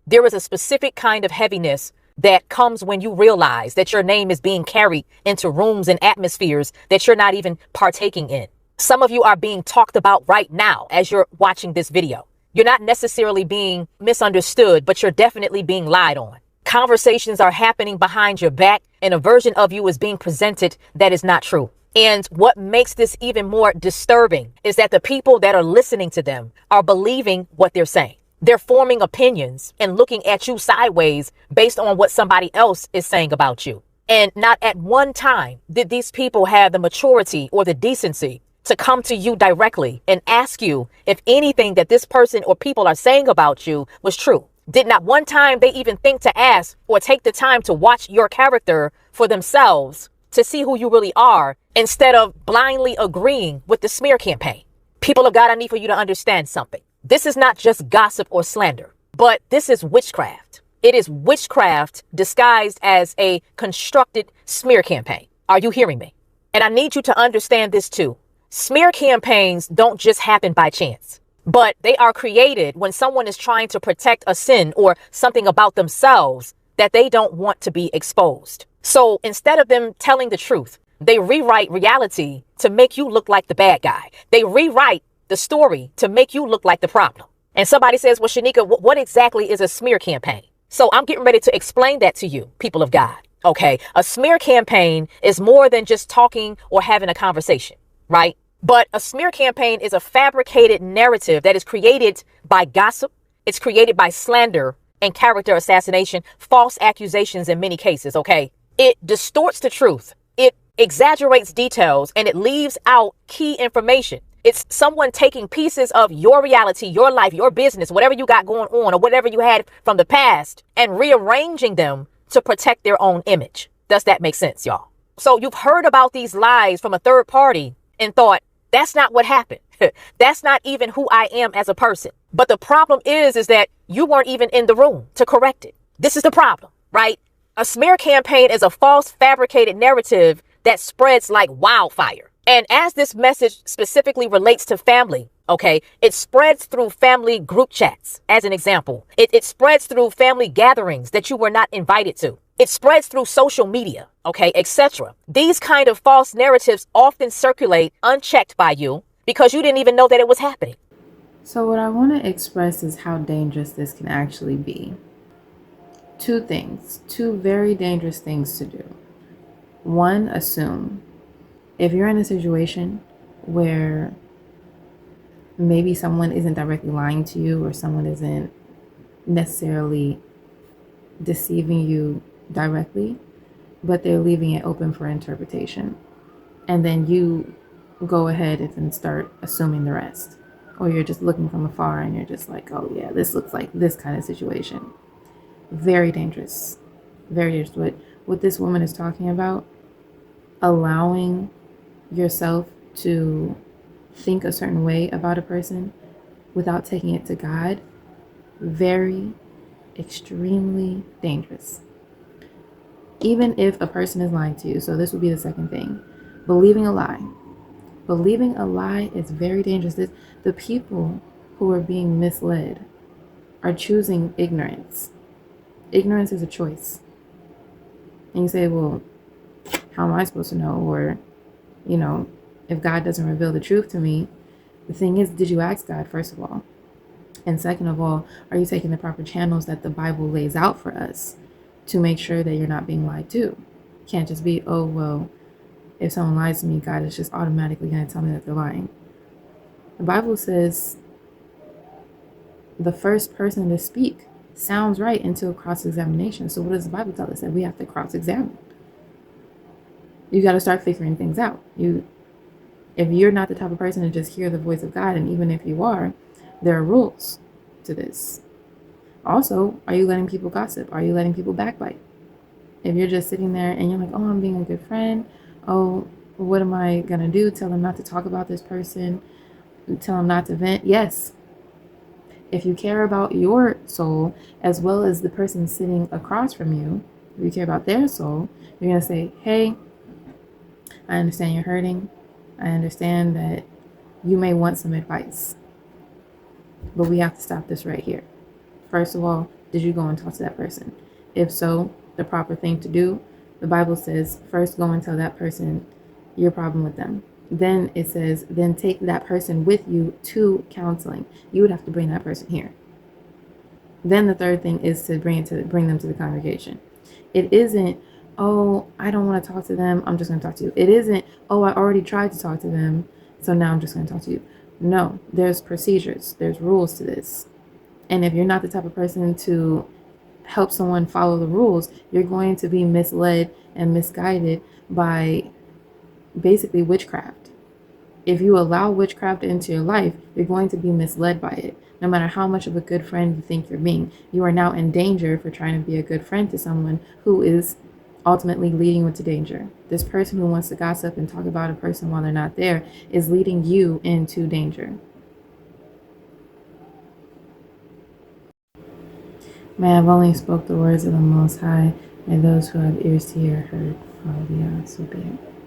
There is a specific kind of heaviness that comes when you realize that your name is being carried into rooms and atmospheres that you're not even partaking in. Some of you are being talked about right now as you're watching this video. You're not necessarily being misunderstood, but you're definitely being lied on. Conversations are happening behind your back, and a version of you is being presented that is not true. And what makes this even more disturbing is that the people that are listening to them are believing what they're saying. They're forming opinions and looking at you sideways based on what somebody else is saying about you. And not at one time did these people have the maturity or the decency to come to you directly and ask you if anything that this person or people are saying about you was true. Did not one time they even think to ask or take the time to watch your character for themselves to see who you really are, instead of blindly agreeing with the smear campaign. People of God, I need for you to understand something. This is not just gossip or slander, but this is witchcraft. It is witchcraft disguised as a constructed smear campaign. Are you hearing me? And I need you to understand this too. Smear campaigns don't just happen by chance, but they are created when someone is trying to protect a sin or something about themselves that they don't want to be exposed. So instead of them telling the truth, they rewrite reality to make you look like the bad guy. They rewrite the story to make you look like the problem. And somebody says, well, Shanika, what exactly is a smear campaign? So I'm getting ready to explain that to you, people of God. Okay, a smear campaign is more than just talking or having a conversation, right? But a smear campaign is a fabricated narrative that is created by gossip. It's created by slander and character assassination, false accusations in many cases, okay? It distorts the truth. It exaggerates details and it leaves out key information. It's someone taking pieces of your reality, your life, your business, whatever you got going on or whatever you had from the past and rearranging them to protect their own image. Does that make sense, y'all? So you've heard about these lies from a third party and thought, that's not what happened. That's not even who I am as a person. But the problem is that you weren't even in the room to correct it. This is the problem, right? A smear campaign is a false fabricated narrative that spreads like wildfire. And as this message specifically relates to family, okay, it spreads through family group chats, as an example. It spreads through family gatherings that you were not invited to. It spreads through social media, okay, etc. These kind of false narratives often circulate unchecked by you because you didn't even know that it was happening. So what I want to express is how dangerous this can actually be. Two things, two very dangerous things to do. One, assume. If you're in a situation where maybe someone isn't directly lying to you or someone isn't necessarily deceiving you directly, but they're leaving it open for interpretation, and then you go ahead and start assuming the rest, or you're just looking from afar and you're just like, oh yeah, this looks like this kind of situation. Very dangerous. Very dangerous. What this woman is talking about, allowing yourself to think a certain way about a person without taking it to God, very, extremely dangerous. Even if a person is lying to you, so this would be the second thing, believing a lie. Believing a lie is very dangerous. The people who are being misled are choosing ignorance. Ignorance is a choice. And you say, well, how am I supposed to know? Or, if God doesn't reveal the truth to me, the thing is, did you ask God, first of all? And second of all, are you taking the proper channels that the Bible lays out for us to make sure that you're not being lied to? Can't just be, oh, well, if someone lies to me, God is just automatically going to tell me that they're lying. The Bible says the first person to speak sounds right until cross-examination. So what does the Bible tell us? That we have to cross-examine. You got to start figuring things out. If you're not the type of person to just hear the voice of God, and even if you are, there are rules to this. Also, are you letting people gossip? Are you letting people backbite? If you're just sitting there and you're like, oh, I'm being a good friend. Oh, what am I going to do? Tell them not to talk about this person. Tell them not to vent. Yes. If you care about your soul as well as the person sitting across from you, if you care about their soul, you're going to say, hey, I understand you're hurting. I understand that you may want some advice, but we have to stop this right here. First of all, Did you go and talk to that person? If so, the proper thing to do, the Bible says, first go and tell that person your problem with them. Then it says, then take that person with you to counseling. You would have to bring that person here. Then the third thing is to bring them to the congregation. It isn't, oh, I don't want to talk to them, I'm just going to talk to you. It isn't, oh, I already tried to talk to them, so now I'm just going to talk to you. No, there's procedures, there's rules to this. And if you're not the type of person to help someone follow the rules, you're going to be misled and misguided by basically witchcraft. If you allow witchcraft into your life, you're going to be misled by it. No matter how much of a good friend you think you're being, you are now in danger for trying to be a good friend to someone who is ultimately leading you into danger. This person who wants to gossip and talk about a person while they're not there is leading you into danger. May I've only spoke the words of the Most High. May those who have ears to hear heard. Hallelujah. So be it.